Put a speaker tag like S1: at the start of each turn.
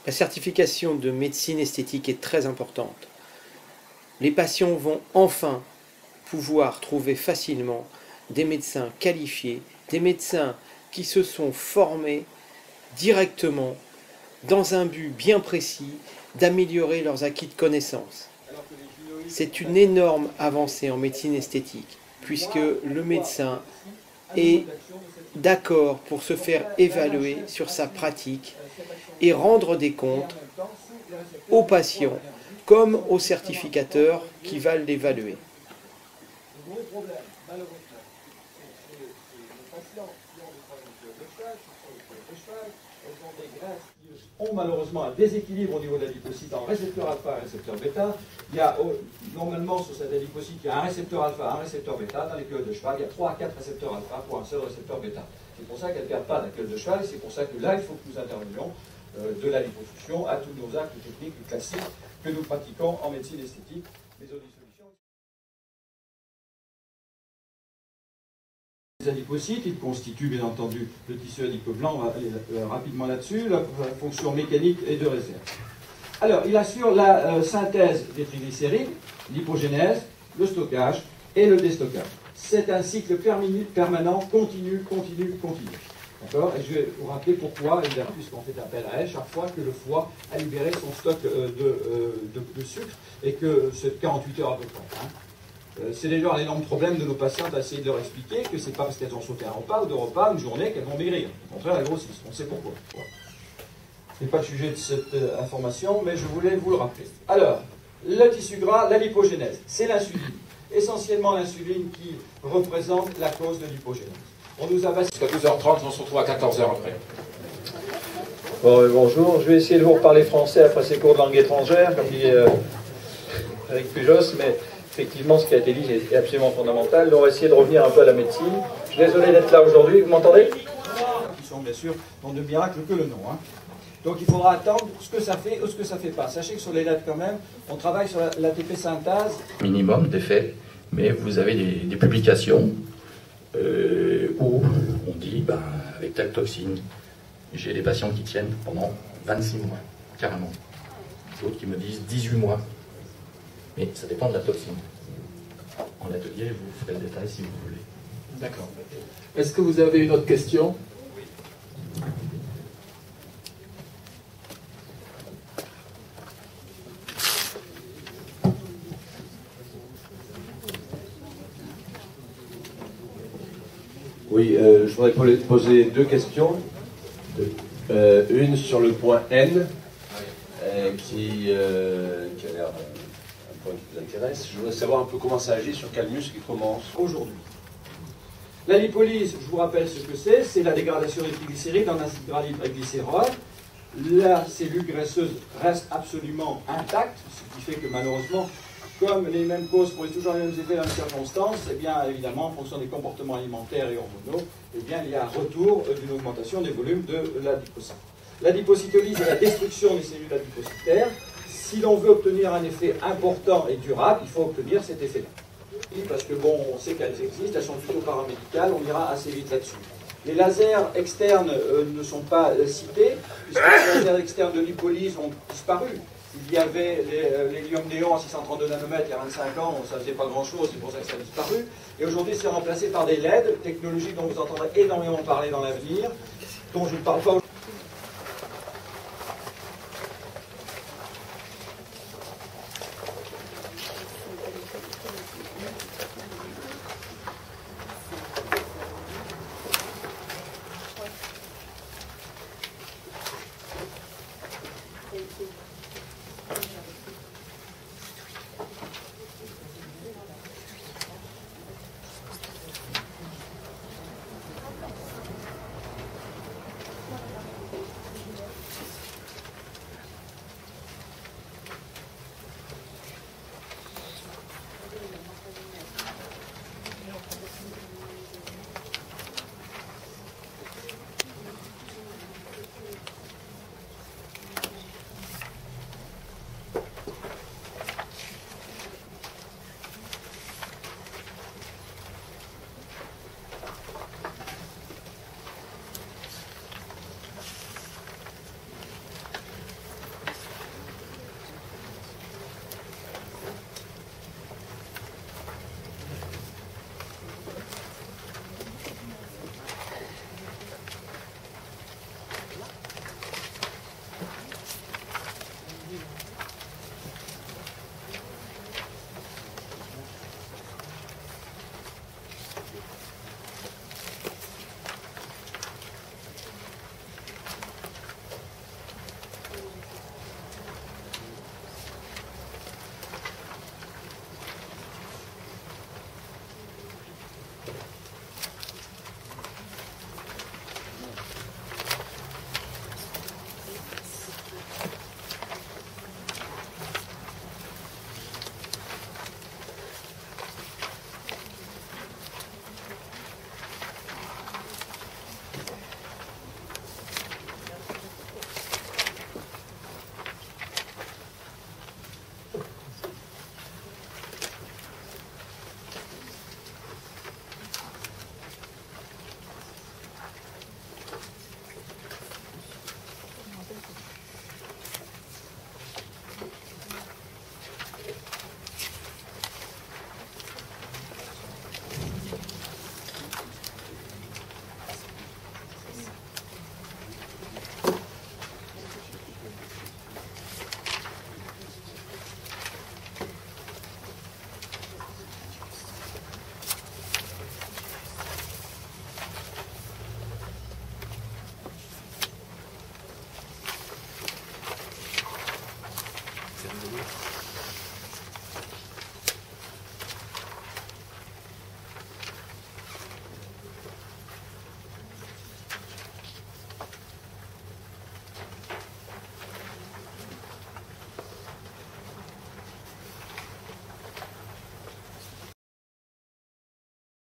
S1: La certification de médecine esthétique est très importante. Les patients vont enfin pouvoir trouver facilement des médecins qualifiés, des médecins qui se sont formés directement dans un but bien précis d'améliorer leurs acquis de connaissances. C'est une énorme avancée en médecine esthétique, puisque le médecin est d'accord pour se faire évaluer sur sa pratique et rendre des comptes aux patients comme aux certificateurs qui va l'évaluer.
S2: Le gros problème, malheureusement, c'est les patients qui ont des problèmes de cheval, sur le cuir de cheval, elles ont des graisses qui ont malheureusement un déséquilibre au niveau de l'adipocyte en récepteur alpha et récepteur bêta. Il y a normalement sur cette adipocyte, il y a un récepteur alpha, un récepteur bêta. Dans les queues de cheval, il y a 3 à 4 récepteurs alpha pour un seul récepteur bêta. C'est pour ça qu'elles ne perdent pas la queue de cheval, et c'est pour ça que là, il faut que nous intervenions de la liposuction à tous nos actes techniques classiques que nous pratiquons en médecine esthétique, mais aux dissolutions. Les adipocytes, ils constituent bien entendu le tissu adipeux blanc, on va aller rapidement là-dessus, la fonction mécanique et de réserve. Alors, il assure la synthèse des triglycérides, l'hypogénèse, le stockage et le déstockage. C'est un cycle permanent, continu. D'accord? Et je vais vous rappeler pourquoi, évidemment, puisqu'on fait appel à elle chaque fois que le foie a libéré son stock de sucre, et que c'est 48 heures à peu près. Hein. C'est d'ailleurs un énorme problème de nos patientes à essayer de leur expliquer que c'est pas parce qu'elles ont sauté un repas ou 2 repas, une journée, qu'elles vont maigrir. Au contraire, elles grossissent. On sait pourquoi. Voilà. Ce n'est pas le sujet de cette information, mais je voulais vous le rappeler. Alors, le tissu gras, la lipogénèse, c'est l'insuline. Essentiellement l'insuline qui représente la cause de l'hypogénèse. On nous a basé...
S3: Jusqu'à 12h30, on se retrouve à 14h après.
S4: Bon, bonjour, je vais essayer de vous reparler français après ces cours de langue étrangère, comme dit avec Pujos, mais effectivement, ce qui a été dit est absolument fondamental. Donc, on va essayer de revenir un peu à la médecine. Je suis désolé d'être là aujourd'hui, vous m'entendez?
S2: Qui sont bien sûr dans de miracle que le nom. Hein. Donc il faudra attendre ce que ça fait ou ce que ça ne fait pas. Sachez que sur les lettres quand même, on travaille sur l'ATP synthase.
S5: Minimum d'effets, mais vous avez des publications où on dit, ben, avec telle toxine, j'ai des patients qui tiennent pendant 26 mois, carrément. D'autres qui me disent 18 mois. Mais ça dépend de la toxine. En atelier, vous ferez le détail si vous voulez.
S3: D'accord. Est-ce que vous avez une autre question?
S6: Oui, je voudrais poser 2 questions. Une sur le point N, qui a l'air un point qui vous intéresse. Je voudrais savoir un peu comment ça agit sur quel muscle et comment
S2: Aujourd'hui. La lipolyse, je vous rappelle ce que c'est la dégradation des triglycérides en acétylglycérol. La cellule graisseuse reste absolument intacte, ce qui fait que malheureusement, comme les mêmes causes pourraient toujours les mêmes effets dans les circonstances, eh bien évidemment, en fonction des comportements alimentaires et hormonaux, eh bien il y a un retour d'une augmentation des volumes de l'adipocyte. L'adipocytolyse est la destruction des cellules adipocytaires. Si l'on veut obtenir un effet important et durable, il faut obtenir cet effet-là. Parce que bon, on sait qu'elles existent, elles sont plutôt paramédicales, on ira assez vite là-dessus. Les lasers externes ne sont pas cités, puisque les lasers externes de lipolyse ont disparu. Il y avait l'hélium néon à 632 nanomètres il y a 25 ans, ça ne faisait pas grand-chose, c'est pour ça que ça a disparu. Et aujourd'hui, c'est remplacé par des LED, technologie dont vous entendrez énormément parler dans l'avenir, dont je ne parle pas aujourd'hui.